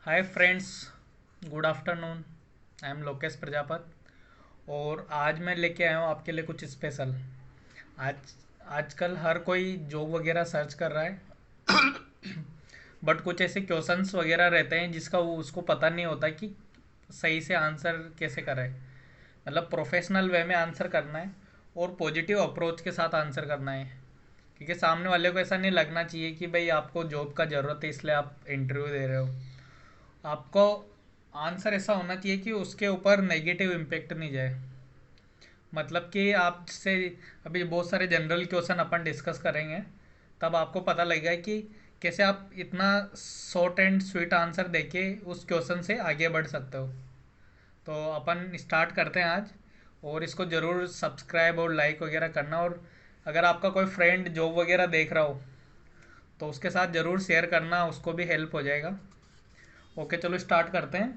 Hi friends, good afternoon. I am Lokesh Prajapat और आज मैं लेके आया हूँ आपके लिए कुछ स्पेशल। आज आजकल हर कोई जॉब वगैरह सर्च कर रहा है, बट कुछ ऐसे क्वेश्चंस वगैरह रहते हैं जिसका वो उसको पता नहीं होता कि सही से आंसर कैसे करें। मतलब प्रोफेशनल वे में आंसर करना है और पॉजिटिव अप्रोच के साथ आंसर करना है, क्योंकि सामने वाले को ऐसा नहीं लगना चाहिए कि भाई आपको जॉब का ज़रूरत है इसलिए आप इंटरव्यू दे रहे हो। आपको आंसर ऐसा होना चाहिए कि उसके ऊपर नेगेटिव इम्पेक्ट नहीं जाए। मतलब कि आपसे अभी बहुत सारे जनरल क्वेश्चन अपन डिस्कस करेंगे, तब आपको पता लगेगा कि कैसे आप इतना शॉर्ट एंड स्वीट आंसर देके उस क्वेश्चन से आगे बढ़ सकते हो। तो अपन स्टार्ट करते हैं आज, और इसको ज़रूर सब्सक्राइब और लाइक वगैरह करना। और अगर आपका कोई फ्रेंड जॉब वगैरह देख रहा हो तो उसके साथ ज़रूर शेयर करना, उसको भी हेल्प हो जाएगा। ओके, चलो स्टार्ट करते हैं।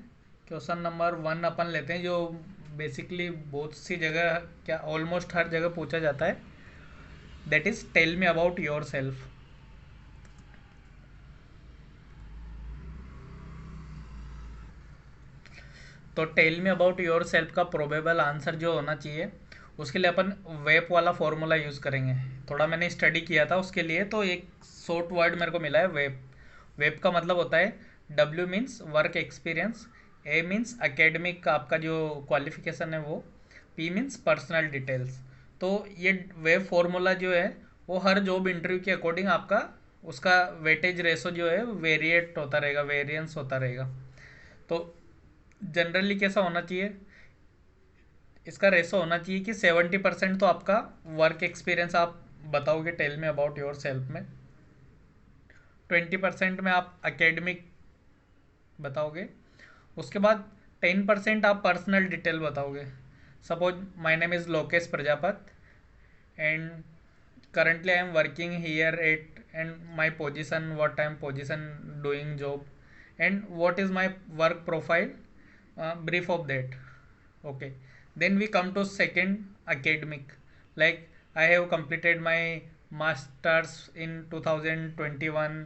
क्वेश्चन नंबर 1 अपन लेते हैं, जो बेसिकली बहुत सी जगह, क्या ऑलमोस्ट हर जगह पूछा जाता है। That is tell me about yourself. तो tell me about yourself का प्रोबेबल आंसर जो होना चाहिए, उसके लिए अपन वेब वाला फॉर्मूला यूज़ करेंगे। थोड़ा मैंने स्टडी किया था उसके लिए, तो एक शॉर्ट वर्ड मेरे को मिला है वेब। वेब का मतलब होता है, डब्ल्यू मीन्स वर्क एक्सपीरियंस, ए मीन्स एकेडमिक आपका जो क्वालिफिकेशन है वो, पी मीन्स पर्सनल डिटेल्स। तो ये वेब फॉर्मूला जो है वो हर जॉब इंटरव्यू के अकॉर्डिंग आपका उसका वेटेज रेशो जो है वेरिएट होता रहेगा, वेरिएंस होता रहेगा। तो जनरली कैसा होना चाहिए, इसका रेशो होना चाहिए कि 70% तो आपका वर्क एक्सपीरियंस आप बताओगे टेल में अबाउट योर सेल्फ में, 20% में आप एकेडमिक बताओगे, उसके बाद 10% आप पर्सनल डिटेल बताओगे। Suppose my name is Lokesh Prajapat and currently I am working here at, and my position, what I am position doing job, and what is my work profile, brief of that. Okay, then we come to second, academic. Like, I have completed my masters in 2021,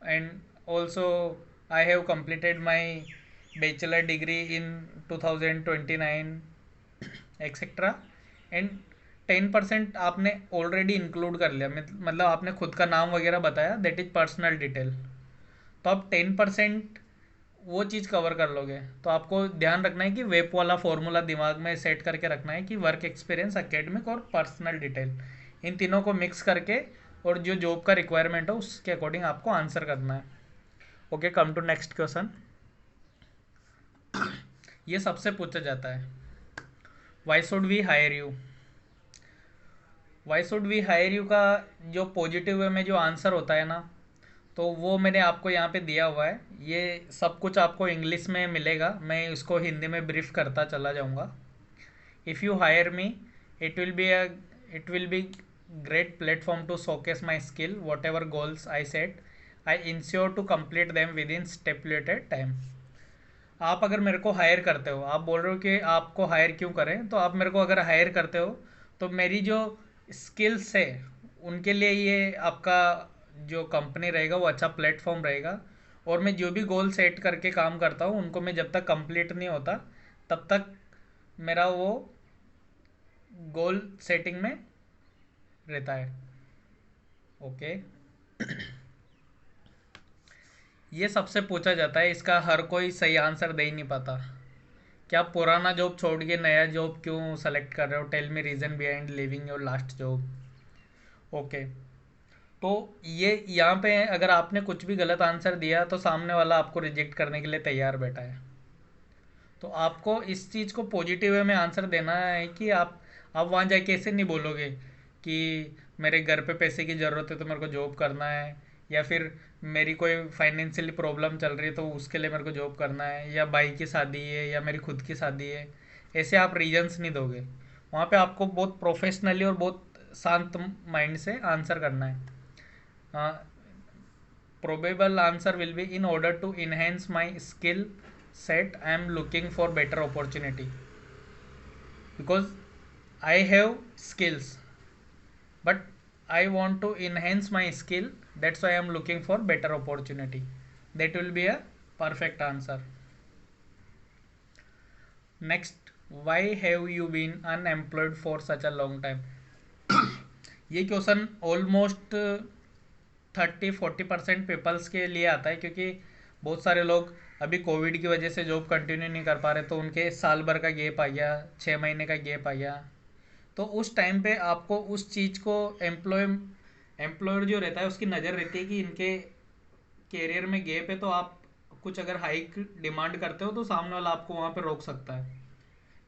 and also I have completed my bachelor degree in 2029, etcetera. And 10% आपने already include कर लिया, मतलब आपने खुद का नाम वगैरह बताया, दैट इज पर्सनल डिटेल। तो आप 10% वो चीज़ कवर कर लोगे। तो आपको ध्यान रखना है कि वेब वाला फॉर्मूला दिमाग में सेट करके रखना है कि वर्क एक्सपीरियंस, एकेडमिक और पर्सनल डिटेल, इन तीनों को मिक्स करके और जो जॉब का रिक्वायरमेंट हो उसके अकॉर्डिंग आपको आंसर करना है। Okay, come to next question. ये सबसे पूछा जाता है, why should we hire you. Why should we hire you का जो पॉजिटिव वे में जो आंसर होता है ना, तो वो मैंने आपको यहाँ पे दिया हुआ है। ये सब कुछ आपको इंग्लिश में मिलेगा, मैं इसको हिंदी में ब्रीफ करता चला जाऊँगा। If you hire me, it will be a it will be great platform to showcase my skill, whatever goals I set, I ensure to complete them within stipulated time. आप अगर मेरे को higher करते हो, आप बोल रहे हो कि आपको हायर क्यों करें, तो आप मेरे को अगर हायर करते हो तो मेरी जो स्किल्स है उनके लिए ये आपका जो कंपनी रहेगा वो अच्छा प्लेटफॉर्म रहेगा। और मैं जो भी गोल सेट करके काम करता हूँ उनको मैं जब तक कंप्लीट नहीं होता तब तक मेरा वो गोल सेटिंग में रहता है। ओके, ये सबसे पूछा जाता है, इसका हर कोई सही आंसर दे ही नहीं पाता। क्या आप पुराना जॉब छोड़ के नया जॉब क्यों सेलेक्ट कर रहे हो, tell me reason behind leaving your last job. Okay, तो ये यहाँ पे अगर आपने कुछ भी गलत आंसर दिया तो सामने वाला आपको रिजेक्ट करने के लिए तैयार बैठा है। तो आपको इस चीज़ को पॉजिटिव वे में आंसर देना है कि आप वहाँ जाके ऐसे नहीं बोलोगे कि मेरे घर पे पैसे की ज़रूरत है तो मेरे को जॉब करना है, या फिर मेरी कोई फाइनेंशियली प्रॉब्लम चल रही है तो उसके लिए मेरे को जॉब करना है, या भाई की शादी है या मेरी खुद की शादी है। ऐसे आप रीजंस नहीं दोगे। वहाँ पे आपको बहुत प्रोफेशनली और बहुत शांत माइंड से आंसर करना है। Probable answer will be, in order to enhance my skill set I am looking for better opportunity, because I have skills but I want to enhance my skill, that's why I am looking for better opportunity. That will be a perfect answer. Next, why have you been unemployed for such a long time. ये question almost 30-40% peoples के लिए आता है, क्योंकि बहुत सारे लोग अभी कोविड की वजह से जॉब कंटिन्यू नहीं कर पा रहे, तो उनके साल भर का गैप आ गया, 6 महीने का गैप आ गया। तो उस टाइम पे आपको उस चीज़ को एम्प्लॉयर जो रहता है उसकी नज़र रहती है कि इनके कैरियर में गैप है, तो आप कुछ अगर हाइक डिमांड करते हो तो सामने वाला आपको वहाँ पे रोक सकता है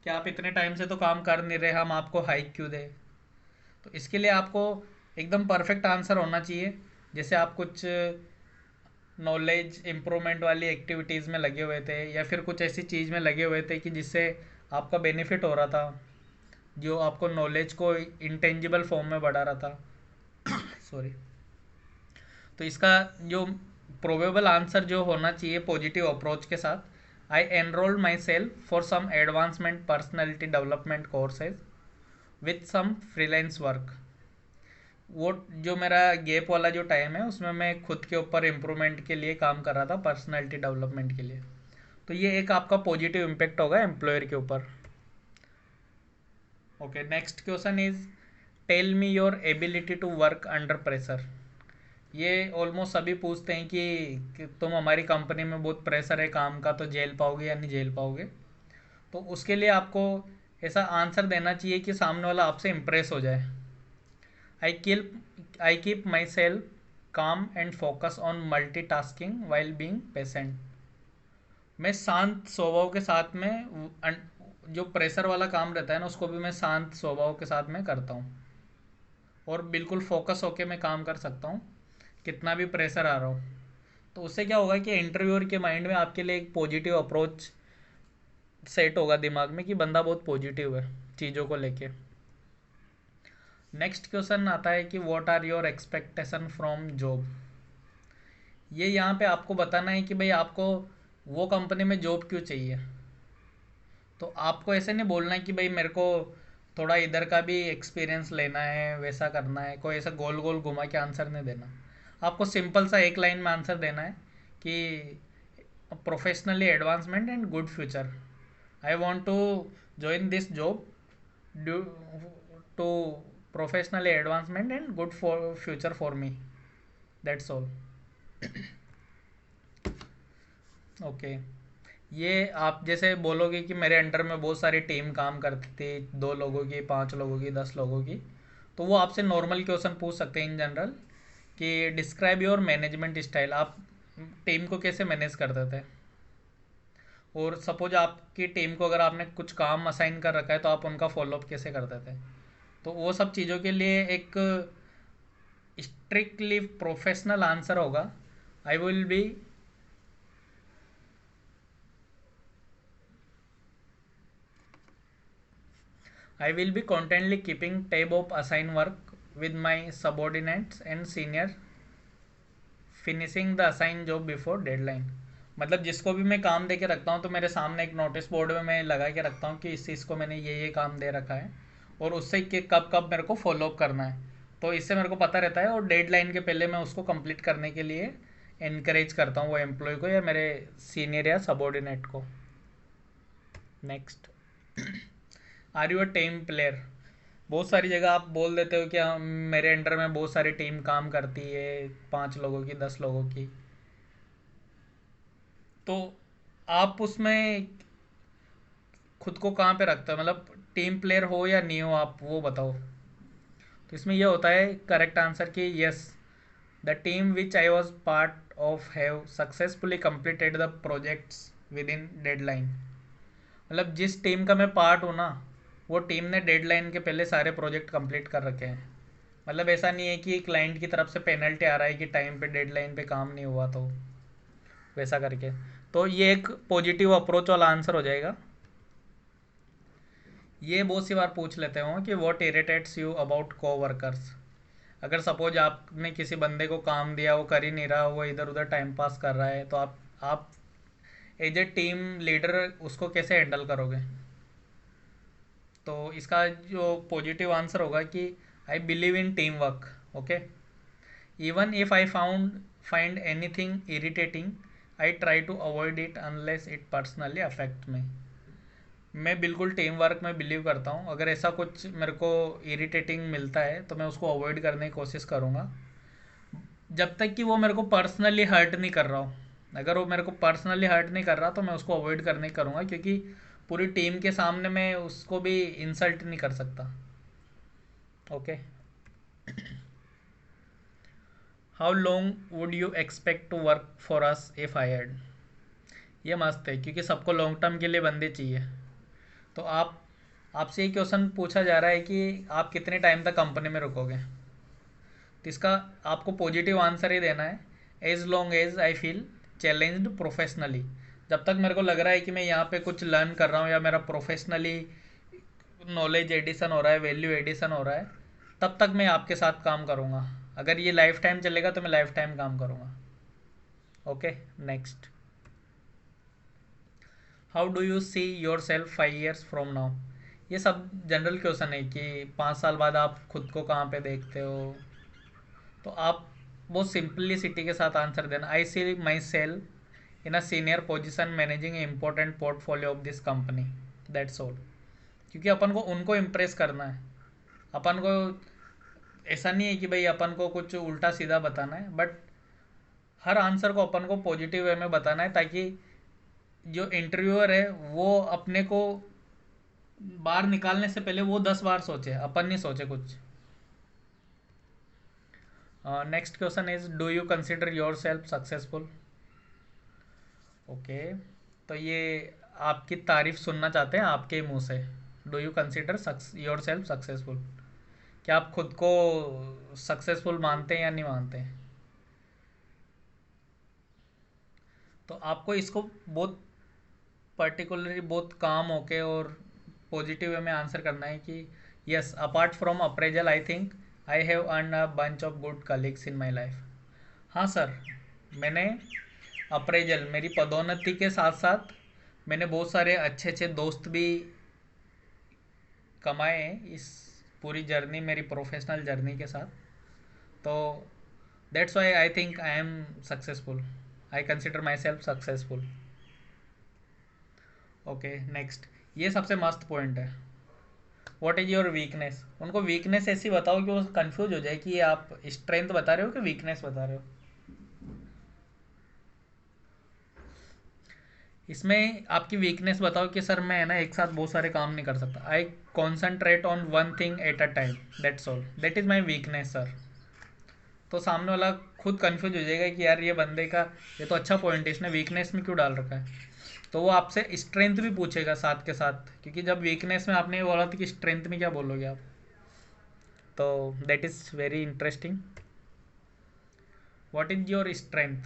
कि आप इतने टाइम से तो काम कर नहीं रहे, हम आपको हाइक क्यों दें। तो इसके लिए आपको एकदम परफेक्ट आंसर होना चाहिए। जैसे आप कुछ नॉलेज इम्प्रूवमेंट वाली एक्टिविटीज़ में लगे हुए थे, या फिर कुछ ऐसी चीज़ में लगे हुए थे कि जिससे आपका बेनिफिट हो रहा था, जो आपको नॉलेज को इंटेंजिबल फॉर्म में बढ़ा रहा था। सॉरी। तो इसका जो प्रोबेबल आंसर जो होना चाहिए पॉजिटिव अप्रोच के साथ, I enrolled myself for some advancement personality development courses with some freelance work. वो जो मेरा गैप वाला जो टाइम है उसमें मैं खुद के ऊपर इम्प्रूवमेंट के लिए काम कर रहा था, पर्सनैलिटी डेवलपमेंट के लिए। तो ये एक आपका पॉजिटिव इम्पैक्ट होगा एम्प्लॉयर के ऊपर। Okay, next question is tell me your ability to work under pressure. ये ऑलमोस्ट सभी पूछते हैं कि तुम हमारी कंपनी में बहुत प्रेशर है काम का, तो झेल पाओगे या नहीं झेल पाओगे। तो उसके लिए आपको ऐसा आंसर देना चाहिए कि सामने वाला आपसे इम्प्रेस हो जाए। आई कीप माई सेल्फ काम and focus on multi tasking while being patient. मैं शांत स्वभाव के साथ में जो प्रेशर वाला काम रहता है ना उसको भी मैं शांत स्वभाव के साथ में करता हूँ, और बिल्कुल फोकस होके मैं काम कर सकता हूँ कितना भी प्रेशर आ रहा हो। तो उससे क्या होगा कि इंटरव्यूअर के माइंड में आपके लिए एक पॉजिटिव अप्रोच सेट होगा दिमाग में कि बंदा बहुत पॉजिटिव है चीज़ों को लेके। नेक्स्ट क्वेश्चन आता है कि what are your expectation from job. ये यहाँ पे आपको बताना है कि भाई आपको वो कंपनी में जॉब क्यों चाहिए। तो आपको ऐसे नहीं बोलना है कि भाई मेरे को थोड़ा इधर का भी एक्सपीरियंस लेना है, वैसा करना है, कोई ऐसा गोल गोल घुमा के आंसर नहीं देना। आपको सिंपल सा एक लाइन में आंसर देना है कि professionally advancement and good future, I want to join this job due to professional advancement and good for future for me, that's all. Okay, ये आप जैसे बोलोगे कि मेरे अंडर में बहुत सारी टीम काम करती थी, 2 लोगों की, 5 लोगों की, 10 लोगों की, तो वो आपसे नॉर्मल क्वेश्चन पूछ सकते हैं इन जनरल कि डिस्क्राइब योर मैनेजमेंट स्टाइल, आप टीम को कैसे मैनेज करते थे। और सपोज आपकी टीम को अगर आपने कुछ काम असाइन कर रखा है तो आप उनका फॉलोअप कैसे करते थे। तो वो सब चीज़ों के लिए एक स्ट्रिक्टली प्रोफेशनल आंसर होगा, I will be I will be constantly keeping tab of assign work with my subordinates and senior, finishing the assigned job before deadline। मतलब जिसको भी मैं काम दे के रखता हूँ तो मेरे सामने एक नोटिस बोर्ड में मैं लगा के रखता हूँ कि इस चीज़ को मैंने ये काम दे रखा है, और उससे कि कब कब मेरे को फॉलोअप करना है। तो इससे मेरे को पता रहता है, और डेडलाइन के पहले मैं उसको कंप्लीट करने के लिए इनकरेज करता हूँ वो एम्प्लॉय को या मेरे सीनियर या सबॉर्डिनेट को। Next, are you a team player. बहुत सारी जगह आप बोल देते हो कि मेरे अंडर में बहुत सारी टीम काम करती है, 5 लोगों की, 10 लोगों की। तो आप उसमें खुद को कहाँ पे रखते हो, मतलब टीम प्लेयर हो या नहीं हो, आप वो बताओ। तो इसमें ये होता है करेक्ट आंसर कि yes, the team which I was part of have successfully completed the projects with in deadline. मतलब जिस टीम का मैं पार्ट हूँ ना, वो टीम ने डेडलाइन के पहले सारे प्रोजेक्ट कंप्लीट कर रखे हैं। मतलब ऐसा नहीं है कि क्लाइंट की तरफ से पेनल्टी आ रहा है कि टाइम पे डेडलाइन पे काम नहीं हुआ, तो वैसा करके। तो ये एक पॉजिटिव अप्रोच वाला आंसर हो जाएगा। ये बहुत सी बार पूछ लेते हो कि व्हाट इरिटेट्स यू अबाउट को वर्कर्स। अगर सपोज आपने किसी बंदे को काम दिया, वो कर ही नहीं रहा, वो इधर उधर टाइम पास कर रहा है, तो आप एज ए टीम लीडर उसको कैसे हैंडल करोगे। तो इसका जो पॉजिटिव आंसर होगा कि I believe in team work. Okay, even if I find anything irritating, I try to avoid it unless it personally affect me. मैं बिल्कुल टीम वर्क में बिलीव करता हूँ। अगर ऐसा कुछ मेरे को इरिटेटिंग मिलता है तो मैं उसको अवॉइड करने की कोशिश करूँगा, जब तक कि वो मेरे को पर्सनली हर्ट नहीं कर रहा हो। अगर वो मेरे को पर्सनली हर्ट नहीं कर रहा तो मैं उसको अवॉइड करने की करूँगा, क्योंकि पूरी टीम के सामने मैं उसको भी इंसल्ट नहीं कर सकता। Okay. How long would you expect to work for us if hired. ये मस्त है, क्योंकि सबको लॉन्ग टर्म के लिए बंदे चाहिए। तो आपसे ये क्वेश्चन पूछा जा रहा है कि आप कितने टाइम तक कंपनी में रुकोगे। तो इसका आपको पॉजिटिव आंसर ही देना है, as long as I feel challenged professionally. जब तक मेरे को लग रहा है कि मैं यहाँ पे कुछ लर्न कर रहा हूँ या मेरा प्रोफेशनली नॉलेज एडिशन हो रहा है, वैल्यू एडिशन हो रहा है, तब तक मैं आपके साथ काम करूँगा। अगर ये लाइफ टाइम चलेगा तो मैं लाइफ टाइम काम करूँगा। Okay, next. How do you see your self 5 years from now. ये सब जनरल क्वेश्चन है कि 5 साल बाद आप खुद को कहाँ पे देखते हो। तो आप बहुत सिंपलिसिटी के साथ आंसर देना, I see myself in a senior position managing important portfolio of this company, that's all. क्योंकि अपन को उनको इम्प्रेस करना है। अपन को ऐसा नहीं है कि भाई अपन को कुछ उल्टा सीधा बताना है, बट हर आंसर को अपन को पॉजिटिव वे में बताना है, ताकि जो इंटरव्यूअर है वो अपने को बाहर निकालने से पहले वो 10 बार सोचे, अपन नहीं सोचे कुछ। Next question is, do you consider your self successful. Okay, तो ये आपकी तारीफ सुनना चाहते हैं आपके मुंह से। Do you consider your self successful. क्या आप खुद को सक्सेसफुल मानते हैं या नहीं मानते हैं। तो आपको इसको बहुत पर्टिकुलरली बहुत काम होके और पॉजिटिव वे में आंसर करना है कि yes, apart from appraisal I think I have earn a bunch of good colleagues in my life. हाँ सर, मैंने अप्रेजल, मेरी पदोन्नति के साथ साथ मैंने बहुत सारे अच्छे अच्छे दोस्त भी कमाए हैं इस पूरी जर्नी, मेरी प्रोफेशनल जर्नी के साथ। तो that's why I think I am successful, I consider my self successful. Okay, next. ये सबसे मस्त पॉइंट है, व्हाट इज योर वीकनेस। उनको वीकनेस ऐसी बताओ कि वो कंफ्यूज हो जाए कि ये आप स्ट्रेंथ बता रहे हो कि वीकनेस बता रहे हो। इसमें आपकी वीकनेस बताओ कि सर मैं है ना एक साथ बहुत सारे काम नहीं कर सकता, I concentrate on one thing at a time, that's all, that is my weakness sir. तो सामने वाला खुद कंफ्यूज हो जाएगा कि यार ये बंदे का ये तो अच्छा पॉइंट है, इसने वीकनेस में क्यों डाल रखा है। तो वो आपसे स्ट्रेंथ भी पूछेगा साथ के साथ, क्योंकि जब वीकनेस में आपने ये बोला था कि स्ट्रेंथ में क्या बोलोगे आप। तो that is very interesting. What is your strength.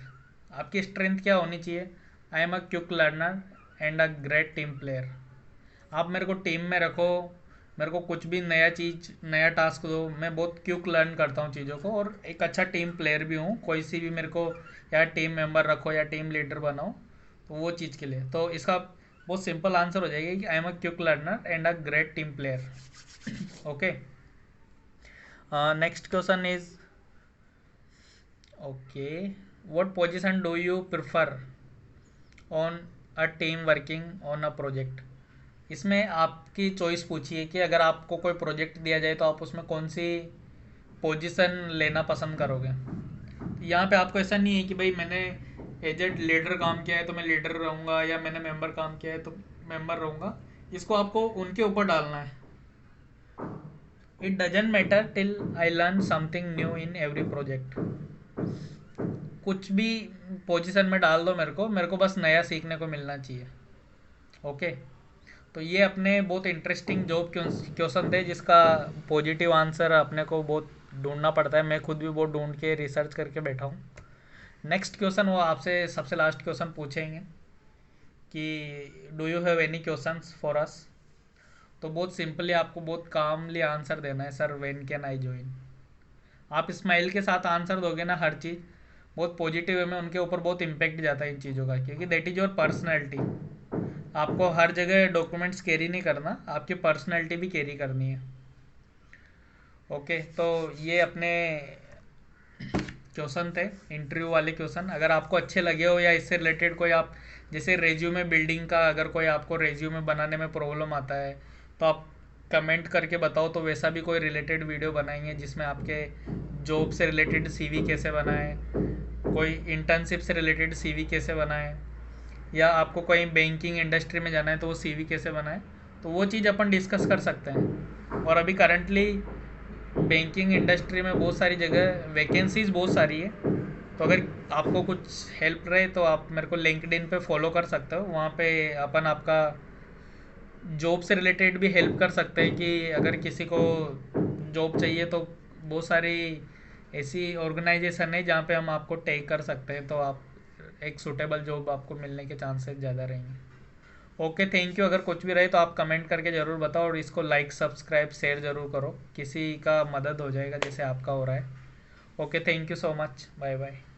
आपकी स्ट्रेंथ क्या होनी चाहिए। I am a quick learner and a great team player. आप मेरे को टीम में रखो, मेरे को कुछ भी नया चीज़ नया टास्क दो, मैं बहुत क्विक लर्न करता हूँ चीज़ों को, और एक अच्छा टीम प्लेयर भी हूँ। कोई सी भी मेरे को या टीम मेंबर रखो या टीम लीडर बनाओ, तो वो चीज़ के लिए तो इसका बहुत सिंपल आंसर हो जाएगा कि I am a quick learner and a great team player. Okay, next question is, okay, what position do you prefer on a team working on a project. इसमें आपकी चॉइस पूछी है कि अगर आपको कोई प्रोजेक्ट दिया जाए तो आप उसमें कौन सी पोजीशन लेना पसंद करोगे। यहाँ पे आपको ऐसा नहीं है कि भाई मैंने एजेड लीडर काम किया है तो मैं लीडर रहूँगा, या मैंने मेंबर काम किया है तो मेंबर रहूँगा। इसको आपको उनके ऊपर डालना है। It doesn't matter till I learn something new in every project. कुछ भी पोजीशन में डाल दो, मेरे को बस नया सीखने को मिलना चाहिए। ओके, तो ये अपने बहुत इंटरेस्टिंग जॉब क्वेश्चन थे, जिसका पॉजिटिव आंसर अपने को बहुत ढूंढना पड़ता है। मैं खुद भी बहुत ढूंढ के रिसर्च करके बैठा हूँ। नेक्स्ट क्वेश्चन वो आपसे सबसे लास्ट क्वेश्चन पूछेंगे कि do you have any questions for us. तो बहुत सिंपली आपको बहुत कामली आंसर देना है, sir when can I join. आप स्माइल के साथ आंसर दोगे ना हर चीज़, बहुत पॉजिटिव वे में उनके ऊपर बहुत इम्पेक्ट जाता है इन चीज़ों का, क्योंकि दैट इज़ योर पर्सनैलिटी। आपको हर जगह डॉक्यूमेंट्स कैरी नहीं करना, आपकी पर्सनैलिटी भी कैरी करनी है। ओके, तो ये अपने क्वेश्चन थे, इंटरव्यू वाले क्वेश्चन। अगर आपको अच्छे लगे हो या इससे रिलेटेड कोई आप जैसे रेज्यूमे बिल्डिंग का, अगर कोई आपको रेज्यूमे बनाने में प्रॉब्लम आता है तो आप कमेंट करके बताओ, तो वैसा भी कोई रिलेटेड वीडियो बनाएंगे जिसमें आपके जॉब से रिलेटेड सीवी कैसे बनाएं, कोई इंटर्नशिप से रिलेटेड सीवी कैसे बनाएं, या आपको कोई बैंकिंग इंडस्ट्री में जाना है तो वो सीवी कैसे बनाएं, तो वो चीज़ अपन डिस्कस कर सकते हैं। और अभी करंटली बैंकिंग इंडस्ट्री में बहुत सारी जगह वैकेंसीज बहुत सारी है, तो अगर आपको कुछ हेल्प रहे तो आप मेरे को लिंक्डइन पे फॉलो कर सकते हो। वहाँ पे अपन आपका जॉब से रिलेटेड भी हेल्प कर सकते हैं कि अगर किसी को जॉब चाहिए तो बहुत सारी ऐसी ऑर्गेनाइजेशन है जहाँ पे हम आपको टैग कर सकते हैं, तो आप एक सूटेबल जॉब आपको मिलने के चांसेस ज़्यादा रहेंगे। Okay, thank you. अगर कुछ भी रहे तो आप कमेंट करके ज़रूर बताओ, और इसको लाइक सब्सक्राइब शेयर ज़रूर करो, किसी का मदद हो जाएगा जैसे आपका हो रहा है। Okay, thank you so much, bye bye.